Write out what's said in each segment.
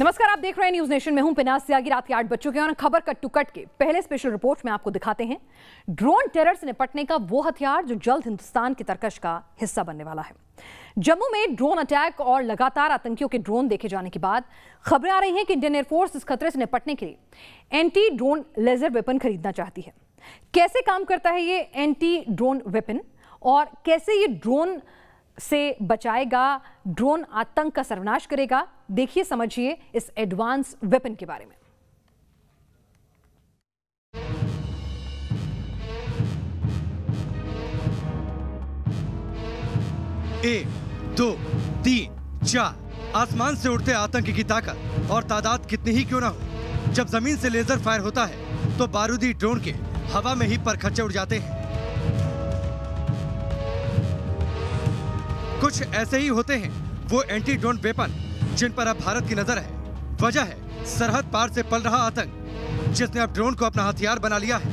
नमस्कार, आप देख रहे हैं न्यूज नेशन में हूं पिनास त्यागी। रात के 8 बज चुके हैं और खबर कट टू कट के पहले स्पेशल रिपोर्ट में आपको दिखाते हैं ड्रोन टेरर से निपटने का वो हथियार जो जल्द हिंदुस्तान की तरकश का हिस्सा बनने वाला है। जम्मू में ड्रोन अटैक और लगातार आतंकियों के ड्रोन देखे जाने के बाद खबरें आ रही हैं कि इंडियन एयरफोर्स इस खतरे से निपटने के लिए एंटी ड्रोन लेजर वेपन खरीदना चाहती है। कैसे काम करता है ये एंटी ड्रोन वेपन और कैसे ये ड्रोन से बचाएगा, ड्रोन आतंक का सर्वनाश करेगा, देखिए समझिए इस एडवांस वेपन के बारे में। 1, 2, 3, 4 आसमान से उड़ते आतंक की ताकत और तादाद कितनी ही क्यों ना हो, जब जमीन से लेजर फायर होता है तो बारूदी ड्रोन के हवा में ही परखच्चे उड़ जाते हैं। कुछ ऐसे ही होते हैं वो एंटी ड्रोन वेपन जिन पर अब भारत की नजर है। वजह है सरहद पार से पल रहा आतंक, जिसने अब ड्रोन को अपना हथियार बना लिया है।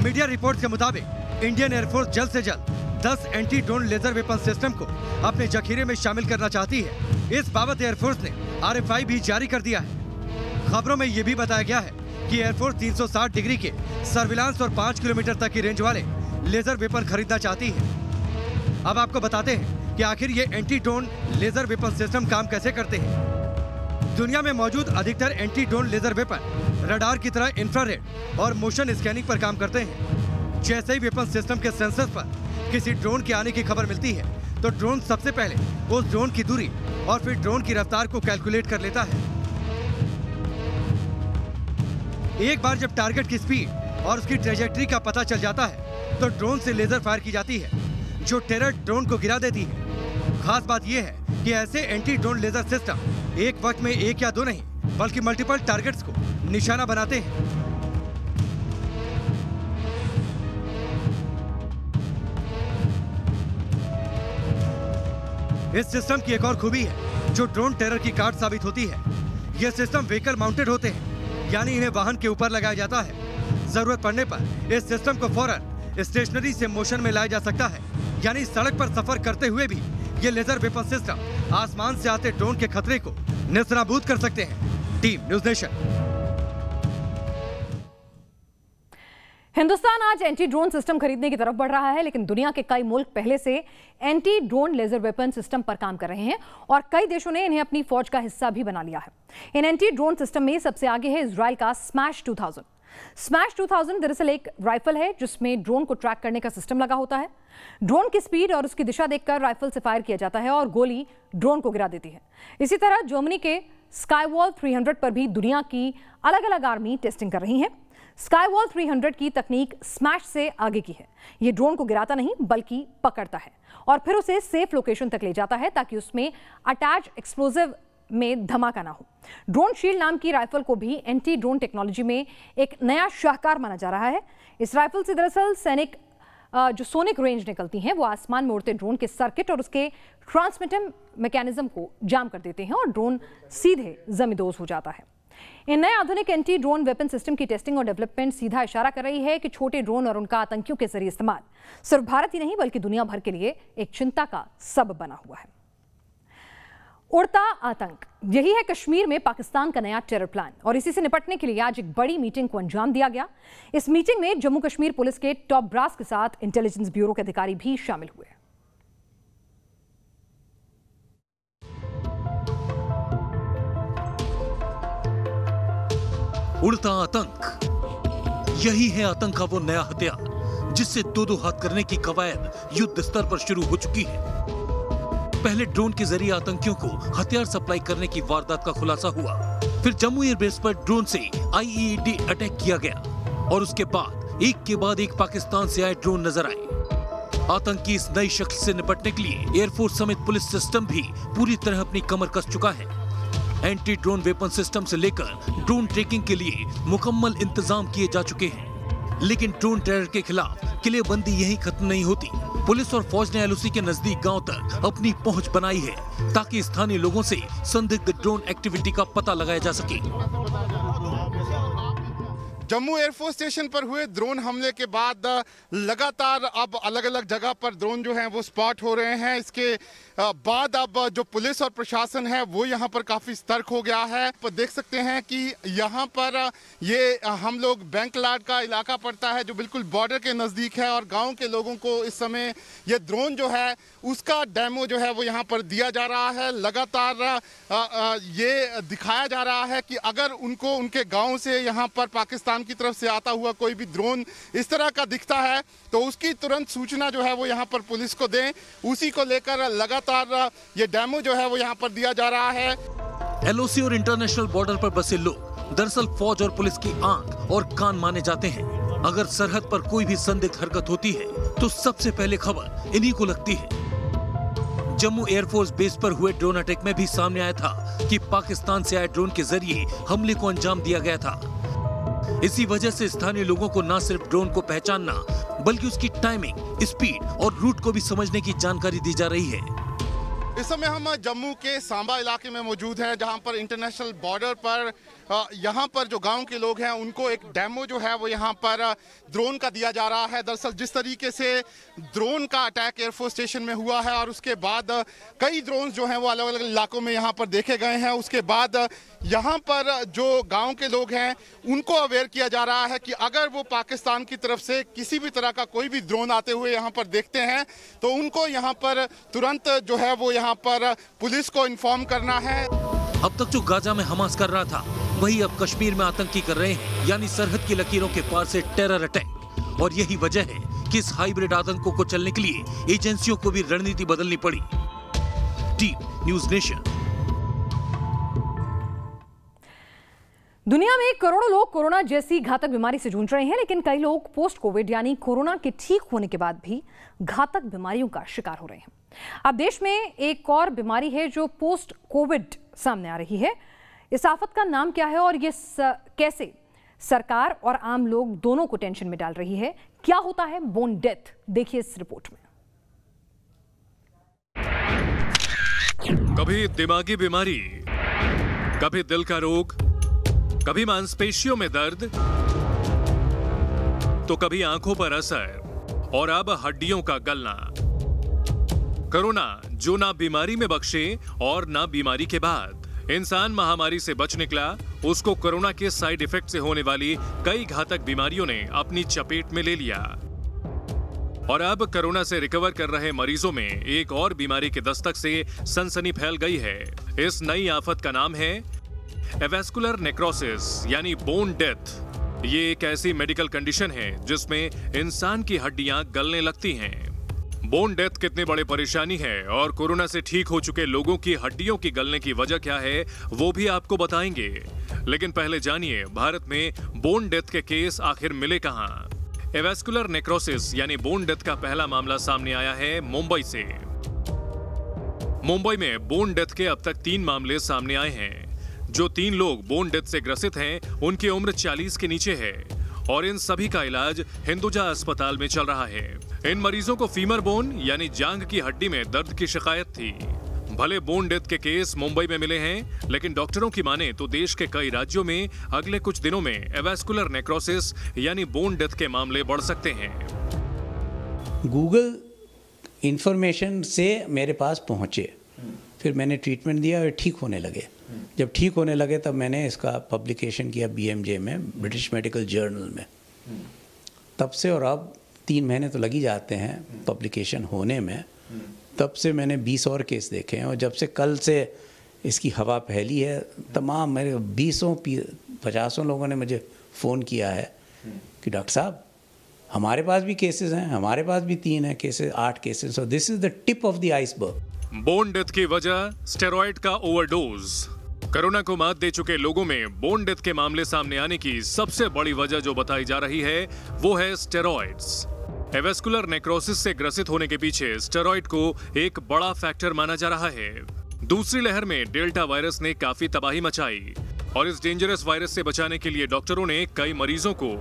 मीडिया रिपोर्ट के मुताबिक इंडियन एयरफोर्स जल्द से जल्द 10 anti drone laser weapon system को अपने जखीरे में शामिल करना चाहती है। इस बाबत एयरफोर्स ने RFI भी जारी कर दिया है। खबरों में यह भी बताया गया है कि एयरफोर्स 360 डिग्री के सर्विलांस और 5 किलोमीटर तक की रेंज वाले लेजर वेपन खरीदना चाहती है। अब आपको बताते हैं कि आखिर ये anti drone laser weapon system काम कैसे करते हैं। दुनिया में मौजूद अधिकतर anti drone laser weapon radar की तरह इंफ्रारेड और मोशन स्कैनिंग पर काम करते हैं। जैसे ही वेपन सिस्टम के सेंसर पर किसी ड्रोन के आने की खबर मिलती है तो ड्रोन सबसे पहले उस ड्रोन की दूरी और फिर ड्रोन की रफ्तार को कैलकुलेट कर लेता है। एक बार जब टारगेट की स्पीड और उसकी ट्रेजेक्ट्री का पता चल जाता है तो ड्रोन से लेजर फायर की जाती है जो टेरर ड्रोन को गिरा देती है। खास बात यह है कि ऐसे एंटी ड्रोन लेजर सिस्टम एक वक्त में 1 या 2 नहीं बल्कि मल्टीपल टारगेट्स को निशाना बनाते हैं। इस सिस्टम की एक और खूबी है जो ड्रोन टेरर की कार्ड साबित होती है। यह सिस्टम व्हीकल माउंटेड होते हैं, यानी इन्हें वाहन के ऊपर लगाया जाता है। जरूरत पड़ने पर इस सिस्टम को फौरन स्टेशनरी से मोशन में लाया जा सकता है, यानी सड़क पर सफर करते हुए भी ये लेजर वेपन सिस्टम आसमान से आते ड्रोन के खतरे को नेस्तनाबूद कर सकते हैं। Team news nation. हिंदुस्तान आज एंटी ड्रोन सिस्टम खरीदने की तरफ बढ़ रहा है, लेकिन दुनिया के कई मुल्क पहले से anti drone laser weapon system पर काम कर रहे हैं और कई देशों ने इन्हें अपनी फौज का हिस्सा भी बना लिया है। इन एंटी ड्रोन सिस्टम में सबसे आगे है इजराइल का स्मैश 2000। स्मैश 2000 दरअसल एक राइफल है जिसमें ड्रोन को ट्रैक करने का सिस्टम लगा होता है। ड्रोन की स्पीड और उसकी दिशा देखकर राइफल से फायर किया जाता है और गोली ड्रोन को गिरा देती है। इसी तरह जर्मनी के स्काईवॉल 300 पर भी दुनिया की अलग अलग आर्मी टेस्टिंग कर रही है। स्काईवॉल 300 की तकनीक स्मैश से आगे की है। ये ड्रोन को गिराता नहीं बल्कि पकड़ता है और फिर उसे सेफ लोकेशन तक ले जाता है ताकि उसमें अटैच एक्सप्लोजिव में धमाका ना हो। ड्रोन शील्ड नाम की राइफल को भी एंटी ड्रोन टेक्नोलॉजी में एक नया शाहकार माना जा रहा है। इस राइफल से दरअसल सैनिक जो सोनिक रेंज निकलती हैं वो आसमान में उड़ते ड्रोन के सर्किट और उसके ट्रांसमिटर मैकेनिज्म को जाम कर देते हैं और ड्रोन सीधे जमींदोज हो जाता है। इन नए आधुनिक एंटी ड्रोन वेपन सिस्टम की टेस्टिंग और डेवलपमेंट सीधा इशारा कर रही है कि छोटे ड्रोन और उनका आतंकियों के जरिए इस्तेमाल सिर्फ भारत ही नहीं बल्कि दुनिया भर के लिए एक चिंता का सबब बना हुआ है। उड़ता आतंक, यही है कश्मीर में पाकिस्तान का नया टेरर प्लान और इसी से निपटने के लिए आज एक बड़ी मीटिंग को अंजाम दिया गया। इस मीटिंग में जम्मू कश्मीर पुलिस के टॉप ब्रास के साथ इंटेलिजेंस ब्यूरो के अधिकारी भी शामिल हुए। उड़ता आतंक, यही है आतंक का वो नया हथियार जिससे दो हाथ करने की कवायद युद्ध स्तर पर शुरू हो चुकी है। पहले ड्रोन के जरिए आतंकियों को हथियार सप्लाई करने की वारदात का खुलासा हुआ, फिर जम्मू एयरबेस पर ड्रोन से IED अटैक किया गया और उसके बाद एक पाकिस्तान से आए ड्रोन नजर आए। आतंक की इस नई शक्ल से निपटने के लिए एयरफोर्स समेत पुलिस सिस्टम भी पूरी तरह अपनी कमर कस चुका है। एंटी ड्रोन वेपन सिस्टम से लेकर ड्रोन ट्रैकिंग के लिए मुकम्मल इंतजाम किए जा चुके हैं, लेकिन ड्रोन टेरर के खिलाफ किलेबंदी यहीं खत्म नहीं होती। पुलिस और फौज ने LOC के नजदीक गांव तक अपनी पहुंच बनाई है ताकि स्थानीय लोगों से संदिग्ध ड्रोन एक्टिविटी का पता लगाया जा सके। जम्मू एयरफोर्स स्टेशन पर हुए ड्रोन हमले के बाद लगातार अब अलग अलग जगह पर ड्रोन जो हैं वो स्पॉट हो रहे हैं। इसके बाद अब जो पुलिस और प्रशासन है वो यहाँ पर काफ़ी सतर्क हो गया है। तो देख सकते हैं कि यहाँ पर ये हम लोग बैंक लाड का इलाका पड़ता है जो बिल्कुल बॉर्डर के नज़दीक है, और गांव के लोगों को इस समय ये ड्रोन जो है उसका डेमो जो है वो यहाँ पर दिया जा रहा है। लगातार ये दिखाया जा रहा है कि अगर उनको उनके गाँव से यहाँ पर पाकिस्तान की तरफ से आता हुआ कोई भी ड्रोन इस तरह का दिखता है तो उसकी तुरंत सूचना जो है वो यहाँ पर पुलिस को दें। उसी को लेकर लगातार ये डेमो जो है वो यहाँ पर दिया जा रहा है। एलओसी और इंटरनेशनल बॉर्डर पर बसे लोग दरअसल फौज और पुलिस की आंख और कान माने जाते हैं। अगर सरहद पर कोई भी संदिग्ध हरकत होती है तो सबसे पहले खबर इन्हीं को लगती है। जम्मू एयरफोर्स बेस पर हुए ड्रोन अटैक में भी सामने आया था कि पाकिस्तान से आए ड्रोन के जरिए हमले को अंजाम दिया गया था। इसी वजह से स्थानीय लोगों को न सिर्फ ड्रोन को पहचानना बल्कि उसकी टाइमिंग, स्पीड और रूट को भी समझने की जानकारी दी जा रही है। इस समय हम जम्मू के सांबा इलाके में मौजूद हैं, जहां पर इंटरनेशनल बॉर्डर पर यहाँ पर जो गांव के लोग हैं उनको एक डेमो जो है वो यहाँ पर ड्रोन का दिया जा रहा है। दरअसल जिस तरीके से ड्रोन का अटैक एयरफोर्स स्टेशन में हुआ है और उसके बाद कई ड्रोन जो हैं वो अलग अलग इलाकों में यहाँ पर देखे गए हैं, उसके बाद यहाँ पर जो गांव के लोग हैं उनको अवेयर किया जा रहा है कि अगर वो पाकिस्तान की तरफ से किसी भी तरह का कोई भी ड्रोन आते हुए यहाँ पर देखते हैं तो उनको यहाँ पर तुरंत जो है वो यहाँ पर पुलिस को इन्फॉर्म करना है। अब तक जो गाजा में हमास कर रहा था वही अब कश्मीर में आतंकी कर रहे हैं, यानी सरहद की लकीरों के पार से टेरर अटैक। और यही वजह है कि इस हाइब्रिड आतंकों को चलने के लिए एजेंसियों को भी रणनीति बदलनी पड़ी। Team news nation. दुनिया में करोड़ों लोग कोरोना जैसी घातक बीमारी से जूझ रहे हैं, लेकिन कई लोग पोस्ट कोविड यानी कोरोना के ठीक होने के बाद भी घातक बीमारियों का शिकार हो रहे हैं। अब देश में एक और बीमारी है जो पोस्ट कोविड सामने आ रही है। इस आफत का नाम क्या है और ये कैसे सरकार और आम लोग दोनों को टेंशन में डाल रही है? क्या होता है बोन डेथ, देखिए इस रिपोर्ट में। कभी दिमागी बीमारी, कभी दिल का रोग, कभी मांसपेशियों में दर्द, तो कभी आंखों पर असर और अब हड्डियों का गलना। कोरोना जो ना बीमारी में बख्शे और ना बीमारी के बाद इंसान महामारी से बच निकला, उसको कोरोना के साइड इफेक्ट से होने वाली कई घातक बीमारियों ने अपनी चपेट में ले लिया। और अब कोरोना से रिकवर कर रहे मरीजों में एक और बीमारी के दस्तक से सनसनी फैल गई है। इस नई आफत का नाम है एवेस्कुलर नेक्रोसिस यानी बोन डेथ। ये एक ऐसी मेडिकल कंडीशन है जिसमें इंसान की हड्डियां गलने लगती हैं। बोन डेथ कितनी बड़ी परेशानी है और कोरोना से ठीक हो चुके लोगों की हड्डियों की गलने की वजह क्या है वो भी आपको बताएंगे। लेकिन पहले जानिए भारत में बोन डेथ के केस आखिर मिले कहां। एवेस्कुलर नेक्रोसिस यानी बोन डेथ का पहला मामला सामने आया है मुंबई से। मुंबई में बोन डेथ के अब तक 3 मामले सामने आए हैं। जो 3 लोग बोन डेथ से ग्रसित हैं उनकी उम्र 40 के नीचे है और इन सभी का इलाज हिंदुजा अस्पताल में चल रहा है। इन मरीजों को फीमर बोन यानी जांघ की हड्डी में दर्द की शिकायत थी। भले बोन डेथ के केस मुंबई में मिले हैं, लेकिन डॉक्टरों की माने तो देश के कई राज्यों में अगले कुछ दिनों में एवेस्कुलर नेक्रोसिस यानी बोन डेथ के मामले बढ़ सकते हैं। गूगल इंफॉर्मेशन से मेरे पास पहुंचे, फिर मैंने ट्रीटमेंट दिया और ठीक होने लगे। जब ठीक होने लगे तब मैंने इसका पब्लिकेशन किया BMJ में, ब्रिटिश मेडिकल जर्नल में। तब से और अब 3 महीने तो लग ही जाते हैं पब्लिकेशन होने में। तब से मैंने 20 और केस देखे हैं और जब से कल से इसकी हवा फैली है, तमाम मेरे 20-50 लोगों ने मुझे फ़ोन किया है कि डॉक्टर साहब हमारे पास भी केसेस हैं, हमारे पास भी 3 हैं cases, 8 cases. So this is the tip of the iceberg. Bone death की वजह स्टेरॉइड का ओवरडोज। कोरोना को मात दे चुके लोगों में बोन डेथ के मामले सामने आने की सबसे बड़ी वजह जो बताई जा रही है वो है स्टेरॉइड्स। एवेस्कुलर नेक्रोसिस से ग्रसित होने के पीछे स्टेरॉइड को एक बड़ा फैक्टर माना जा रहा है। दूसरी लहर में डेल्टा वायरस ने काफी तबाही मचाई और इस डेंजरस वायरस से बचाने के लिए डॉक्टरों ने कई मरीजों को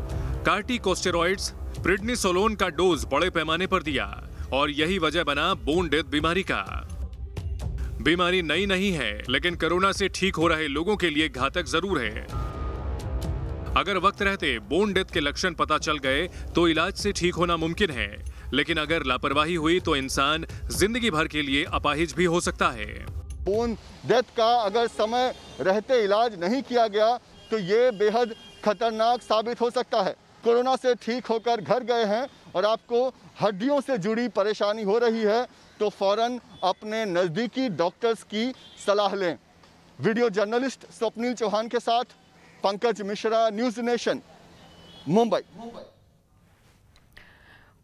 कार्टिकोस्टेरॉइड्स, प्रेडनिसोलोन का डोज बड़े पैमाने पर दिया और यही वजह बना बोन डेथ बीमारी का। बीमारी नई नहीं है, लेकिन कोरोना से ठीक हो रहे लोगों के लिए घातक जरूर है। अगर वक्त रहते बोन डेथ के लक्षण पता चल गए तो इलाज से ठीक होना मुमकिन है, लेकिन अगर लापरवाही हुई तो इंसान जिंदगी भर के लिए अपाहिज भी हो सकता है। बोन डेथ का अगर समय रहते इलाज नहीं किया गया तो ये बेहद खतरनाक साबित हो सकता है। कोरोना से ठीक होकर घर गए हैं और आपको हड्डियों से जुड़ी परेशानी हो रही है तो फौरन अपने नज़दीकी डॉक्टर्स की सलाह लें। वीडियो जर्नलिस्ट स्वप्निल चौहान के साथ Pankaj Mishra, news nation, Mumbai.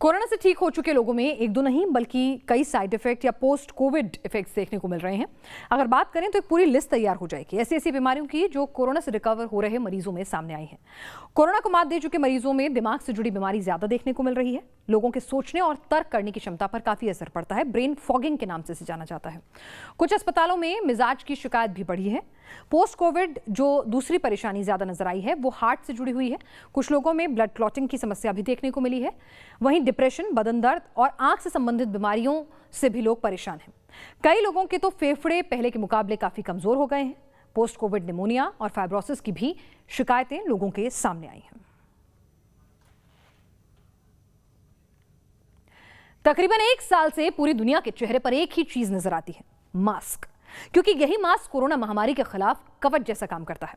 Corona से ठीक हो चुके लोगों में एक दो नहीं बल्कि कई साइड इफेक्ट या पोस्ट कोविड इफेक्ट्स देखने को मिल रहे हैं। अगर बात करें तो एक पूरी लिस्ट तैयार हो जाएगी ऐसी ऐसी बीमारियों की जो कोरोना से रिकवर हो रहे मरीजों में सामने आई हैं। कोरोना को मात दे चुके मरीजों में दिमाग से जुड़ी बीमारी ज्यादा देखने को मिल रही है। लोगों के सोचने और तर्क करने की क्षमता पर काफी असर पड़ता है। ब्रेन फॉगिंग के नाम से इसे जाना जाता है। कुछ अस्पतालों में मिजाज की शिकायत भी बढ़ी है। पोस्ट कोविड जो दूसरी परेशानी ज्यादा नजर आई है वो हार्ट से जुड़ी हुई है। कुछ लोगों में ब्लड क्लॉटिंग की समस्या भी देखने को मिली है। वहीं डिप्रेशन, बदन दर्द और आंख से संबंधित बीमारियों से भी लोग परेशान हैं। कई लोगों के तो फेफड़े पहले के मुकाबले काफी कमजोर हो गए हैं। पोस्ट कोविड निमोनिया और फाइब्रोसिस की भी शिकायतें लोगों के सामने आई हैं। तकरीबन 1 साल से पूरी दुनिया के चेहरे पर एक ही चीज नजर आती है, मास्क। क्योंकि यही मास्क कोरोना महामारी के खिलाफ कवच जैसा काम करता है।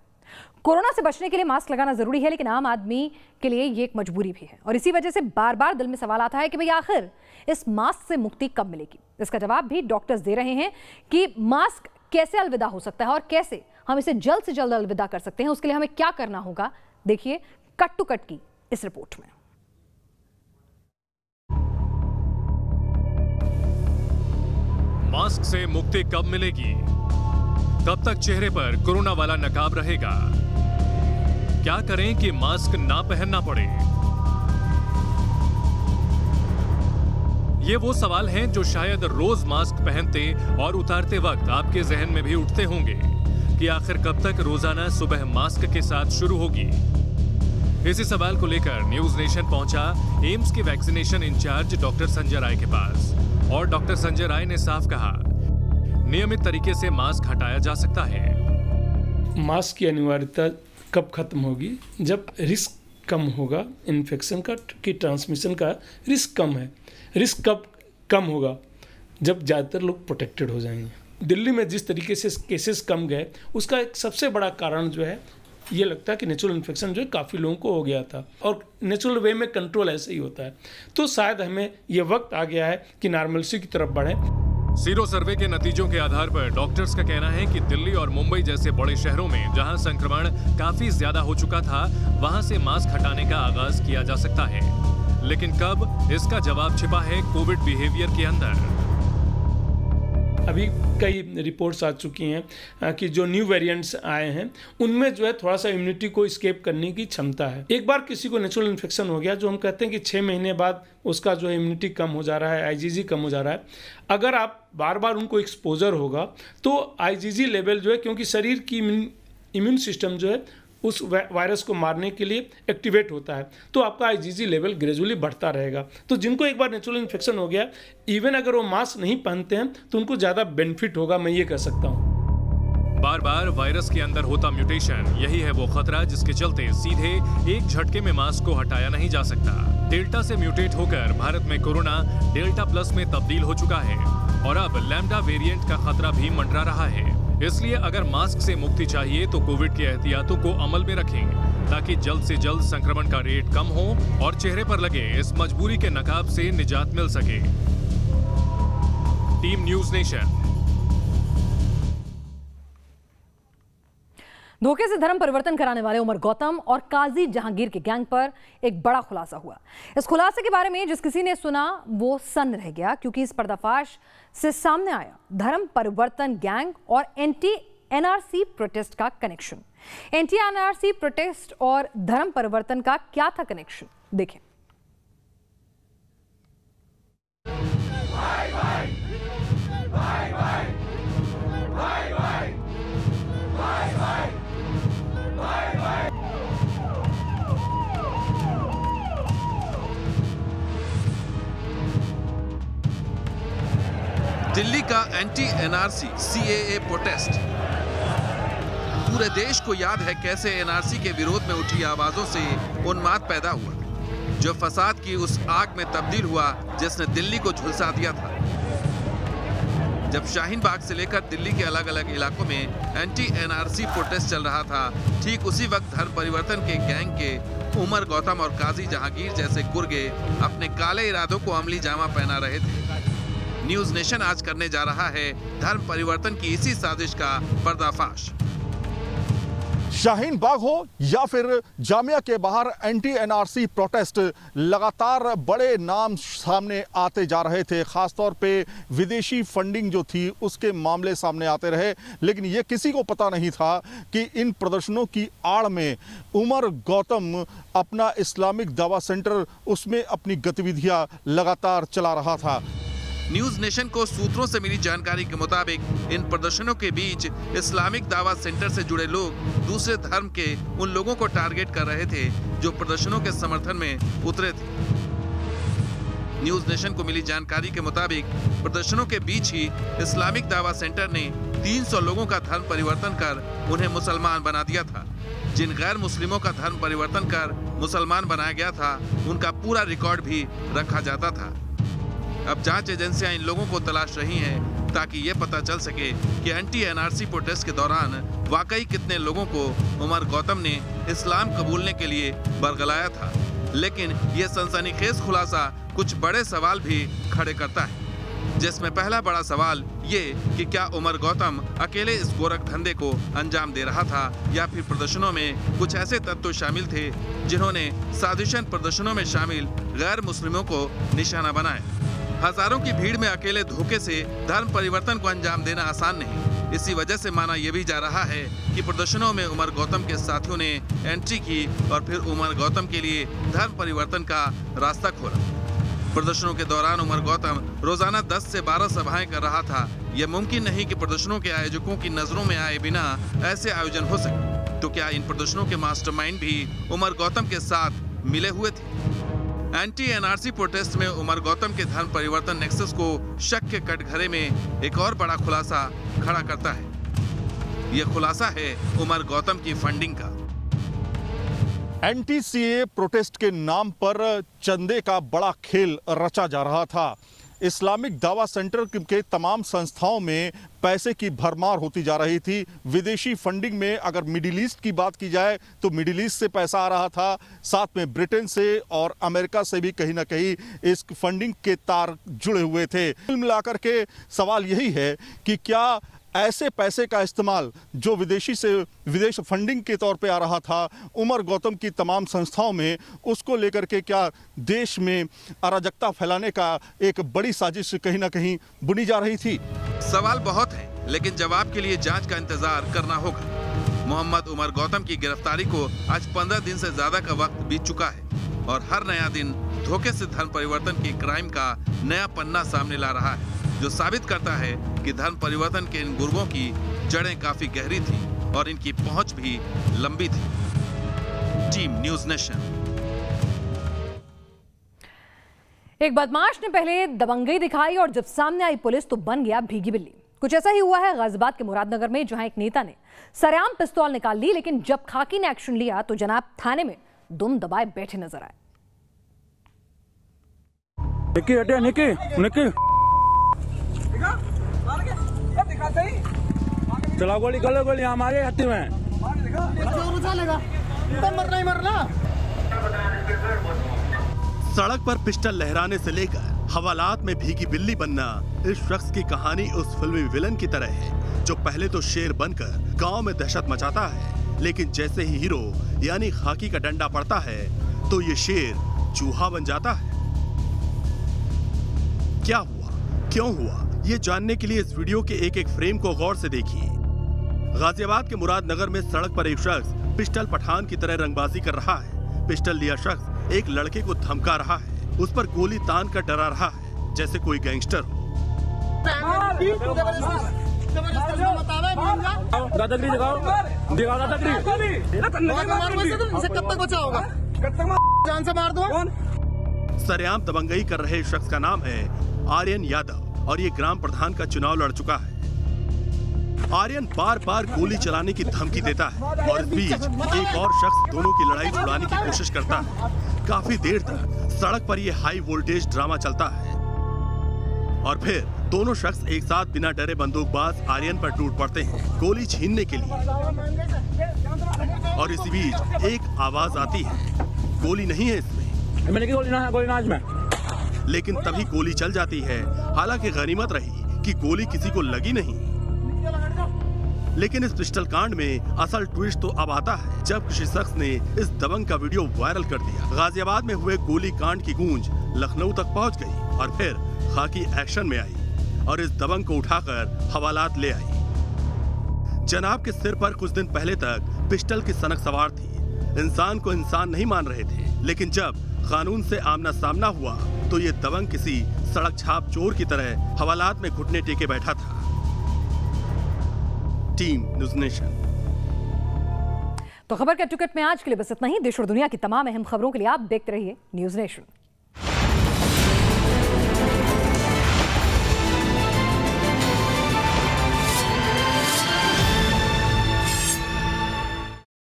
कोरोना से बचने के लिए मास्क लगाना जरूरी है, लेकिन आम आदमी के लिए ये एक मजबूरी भी है। और इसी वजह से बार बार दिल में सवाल आता है कि भाई आखिर इस मास्क से मुक्ति कब मिलेगी। इसका जवाब भी डॉक्टर्स दे रहे हैं कि मास्क कैसे अलविदा हो सकता है और कैसे हम इसे जल्द से जल्द अलविदा कर सकते हैं। उसके लिए हमें क्या करना होगा, देखिए कट टू कट की इस रिपोर्ट में। मास्क से मुक्ति कब मिलेगी? कब तक चेहरे पर कोरोना वाला नकाब रहेगा? क्या करें कि मास्क ना पहनना पड़े? ये वो सवाल हैं जो शायद रोज मास्क पहनते और उतारते वक्त आपके जहन में भी उठते होंगे कि आखिर कब तक रोजाना सुबह मास्क के साथ शुरू होगी। इसी सवाल को लेकर न्यूज़ नेशन पहुंचा एम्स के vaccination in charge doctor Sanjay Rai के पास। और डॉक्टर संजय राय ने साफ कहा, नियमित तरीके से मास्क हटाया जा सकता है। मास्क की अनिवार्यता कब खत्म होगी? जब रिस्क कम होगा, इन्फेक्शन का की ट्रांसमिशन का रिस्क कम है। रिस्क कब कम होगा? जब ज़्यादातर लोग प्रोटेक्टेड हो जाएंगे। दिल्ली में जिस तरीके से केसेस कम गए, उसका एक सबसे बड़ा कारण जो है ये लगता है कि नेचुरल इन्फेक्शन जो है काफ़ी लोगों को हो गया था और नेचुरल वे में कंट्रोल ऐसे ही होता है। तो शायद हमें ये वक्त आ गया है कि नॉर्मलसी की तरफ बढ़ें। सीरो सर्वे के नतीजों के आधार पर डॉक्टर्स का कहना है कि दिल्ली और मुंबई जैसे बड़े शहरों में जहां संक्रमण काफी ज्यादा हो चुका था, वहां से मास्क हटाने का आगाज किया जा सकता है। लेकिन कब, इसका जवाब छिपा है कोविड बिहेवियर के अंदर। अभी कई रिपोर्ट्स आ चुकी हैं कि जो न्यू वेरिएंट्स आए हैं उनमें जो है थोड़ा सा इम्यूनिटी को एस्केप करने की क्षमता है। एक बार किसी को नेचुरल इन्फेक्शन हो गया, जो हम कहते हैं कि 6 महीने बाद उसका जो इम्यूनिटी कम हो जा रहा है, आईजीजी कम हो जा रहा है। अगर आप बार बार उनको एक्सपोजर होगा तो आईजीजी लेवल जो है, क्योंकि शरीर की इम्यून सिस्टम जो है उस वायरस को मारने के लिए एक्टिवेट होता है, तो आपका आईजीजी लेवल ग्रेजुअली बढ़ता रहेगा। तो जिनको एक बार नेचुरल इन्फेक्शन हो गया, इवन अगर वो मास्क नहीं पहनते हैं तो उनको ज़्यादा बेनिफिट होगा, मैं ये कह सकता हूँ। बार बार वायरस के अंदर होता म्यूटेशन, यही है वो खतरा जिसके चलते सीधे एक झटके में मास्क को हटाया नहीं जा सकता। डेल्टा से म्यूटेट होकर भारत में कोरोना डेल्टा प्लस में तब्दील हो चुका है और अब लैम्डा वेरिएंट का खतरा भी मंडरा रहा है। इसलिए अगर मास्क से मुक्ति चाहिए तो कोविड के एहतियातों को अमल में रखें, ताकि जल्द से जल्द संक्रमण का रेट कम हो और चेहरे पर लगे इस मजबूरी के नकाब से निजात मिल सके। Team news nation. धोखे से धर्म परिवर्तन कराने वाले उमर गौतम और काजी जहांगीर के गैंग पर एक बड़ा खुलासा हुआ। इस खुलासे के बारे में जिस किसी ने सुना वो सन्न रह गया, क्योंकि इस पर्दाफाश से सामने आया धर्म परिवर्तन गैंग और एंटी एनआरसी प्रोटेस्ट का कनेक्शन। एंटी एनआरसी प्रोटेस्ट और धर्म परिवर्तन का क्या था कनेक्शन, देखें। दिल्ली का एंटी एनआरसी सीएए प्रोटेस्ट पूरे देश को याद है कैसे एनआरसी के विरोध में उठी आवाजों से उन्माद पैदा हुआ, जो फसाद की उस आग में तब्दील हुआ जिसने दिल्ली को झुलसा दिया था। जब शाहीन बाग से लेकर दिल्ली के अलग अलग इलाकों में एंटी एनआरसी प्रोटेस्ट चल रहा था, ठीक उसी वक्त धर्म परिवर्तन के गैंग के उमर गौतम और काजी जहांगीर जैसे गुर्गे अपने काले इरादों को अमली जामा पहना रहे थे। न्यूज नेशन आज करने जा रहा है धर्म परिवर्तन की इसी साजिश का पर्दाफाश। शाहीन बाग हो या फिर जामिया के बाहर एंटी एनआरसी प्रोटेस्ट, लगातार बड़े नाम सामने आते जा रहे थे। खासतौर पे विदेशी फंडिंग जो थी उसके मामले सामने आते रहे, लेकिन ये किसी को पता नहीं था कि इन प्रदर्शनों की आड़ में उमर गौतम अपना इस्लामिक दावा सेंटर, उसमें अपनी गतिविधियां लगातार चला रहा था। न्यूज नेशन को सूत्रों से मिली जानकारी के मुताबिक इन प्रदर्शनों के बीच इस्लामिक दावा सेंटर से जुड़े लोग दूसरे धर्म के उन लोगों को टारगेट कर रहे थे जो प्रदर्शनों के समर्थन में उतरे थे। न्यूज नेशन को मिली जानकारी के मुताबिक प्रदर्शनों के बीच ही इस्लामिक दावा सेंटर ने 300 लोगों का धर्म परिवर्तन कर उन्हें मुसलमान बना दिया था। जिन गैर मुस्लिमों का धर्म परिवर्तन कर मुसलमान बनाया गया था, उनका पूरा रिकॉर्ड भी रखा जाता था। अब जांच एजेंसियां इन लोगों को तलाश रही हैं ताकि ये पता चल सके कि एंटी एनआरसी प्रोटेस्ट के दौरान वाकई कितने लोगों को उमर गौतम ने इस्लाम कबूलने के लिए बरगलाया था। लेकिन ये सनसनीखेज खुलासा कुछ बड़े सवाल भी खड़े करता है, जिसमें पहला बड़ा सवाल ये कि क्या उमर गौतम अकेले इस गोरख धंधे को अंजाम दे रहा था या फिर प्रदर्शनों में कुछ ऐसे तत्व शामिल थे जिन्होंने साजिशन प्रदर्शनों में शामिल गैर मुस्लिमों को निशाना बनाया। हजारों की भीड़ में अकेले धोखे से धर्म परिवर्तन को अंजाम देना आसान नहीं। इसी वजह से माना यह भी जा रहा है कि प्रदर्शनों में उमर गौतम के साथियों ने एंट्री की और फिर उमर गौतम के लिए धर्म परिवर्तन का रास्ता खोला। प्रदर्शनों के दौरान उमर गौतम रोजाना 10 से 12 सभाएं कर रहा था। यह मुमकिन नहीं कि प्रदर्शनों के आयोजकों की नजरों में आए बिना ऐसे आयोजन हो सके। तो क्या इन प्रदर्शनों के मास्टरमाइंड भी उमर गौतम के साथ मिले हुए थे? एंटी एनआरसी प्रोटेस्ट में उमर गौतम के धर्म परिवर्तन नेक्सस को शक के कटघरे में एक और बड़ा खुलासा खड़ा करता है। यह खुलासा है उमर गौतम की फंडिंग का। एंटी सीए प्रोटेस्ट के नाम पर चंदे का बड़ा खेल रचा जा रहा था। इस्लामिक दावा सेंटर के तमाम संस्थाओं में पैसे की भरमार होती जा रही थी। विदेशी फंडिंग में अगर मिडिल ईस्ट की बात की जाए तो मिडिल ईस्ट से पैसा आ रहा था, साथ में ब्रिटेन से और अमेरिका से भी कहीं ना कहीं इस फंडिंग के तार जुड़े हुए थे। कुल मिलाकर के सवाल यही है कि क्या ऐसे पैसे का इस्तेमाल जो विदेश फंडिंग के तौर पे आ रहा था उमर गौतम की तमाम संस्थाओं में, उसको लेकर के क्या देश में अराजकता फैलाने का एक बड़ी साजिश कहीं ना कहीं बुनी जा रही थी? सवाल बहुत है, लेकिन जवाब के लिए जांच का इंतजार करना होगा। मोहम्मद उमर गौतम की गिरफ्तारी को आज 15 दिन से ज्यादा का वक्त बीत चुका है और हर नया दिन धोखे से धर्म परिवर्तन की क्राइम का नया पन्ना सामने ला रहा है, जो साबित करता है कि धर्म परिवर्तन के इन गुर्गों की जड़ें काफी गहरी थी और इनकी पहुंच भी लंबी थी। Team news nation. एक बदमाश ने पहले दबंगई दिखाई और जब सामने आई पुलिस तो बन गया भीगी बिल्ली। कुछ ऐसा ही हुआ है गाजियाबाद के मुरादनगर में, जहां एक नेता ने सरेआम पिस्तौल निकाल ली, लेकिन जब खाकी ने एक्शन लिया तो जनाब थाने में दुम दबाए बैठे नजर आए। चला गोली गोली हमारे हाथी में मरना। सड़क पर पिस्टल लहराने से लेकर हवालात में भीगी बिल्ली बनना, इस शख्स की कहानी उस फिल्मी विलन की तरह है जो पहले तो शेर बनकर गांव में दहशत मचाता है, लेकिन जैसे ही हीरो यानी खाकी का डंडा पड़ता है तो ये शेर चूहा बन जाता है। क्या हुआ, क्यों हुआ, ये जानने के लिए इस वीडियो के एक एक फ्रेम को गौर से देखिए। गाजियाबाद के मुरादनगर में सड़क पर एक शख्स पिस्टल पठान की तरह रंगबाजी कर रहा है। पिस्टल लिया शख्स एक लड़के को धमका रहा है, उस पर गोली तान कर डरा रहा है जैसे कोई गैंगस्टर हो। सरेआम दबंगई कर रहे शख्स का नाम है आर्यन यादव और ये ग्राम प्रधान का चुनाव लड़ चुका है। आर्यन बार बार गोली चलाने की धमकी देता है और इस बीच एक और शख्स दोनों की लड़ाई छुड़ाने की कोशिश करता है। काफी देर तक सड़क पर यह हाई वोल्टेज ड्रामा चलता है और फिर दोनों शख्स एक साथ बिना डरे बंदूकबाज आर्यन पर टूट पड़ते हैं गोली छीनने के लिए। और इसी बीच एक आवाज आती है, गोली नहीं है इसमें। मैंने की गोली ना है, गोली ना इसमें। लेकिन तभी गोली चल जाती है। हालांकि गनीमत रही कि गोली किसी को लगी नहीं। लेकिन इस पिस्टल कांड में असल ट्विस्ट तो अब आता है जब किसी शख्स ने इस दबंग का वीडियो वायरल कर दिया। गाजियाबाद में हुए गोली कांड की गूंज लखनऊ तक पहुंच गई और फिर खाकी एक्शन में आई और इस दबंग को उठाकर हवालात ले आई। जनाब के सिर पर कुछ दिन पहले तक पिस्टल की सनक सवार थी। इंसान को इंसान नहीं मान रहे थे, लेकिन जब कानून से आमना सामना हुआ तो ये दबंग किसी सड़क छाप चोर की तरह हवालात में घुटने टेके बैठा था। Team news nation. तो खबर के टिकट में आज के लिए बस इतना ही। देश और दुनिया की तमाम अहम खबरों के लिए आप देखते रहिए न्यूज़ नेशन।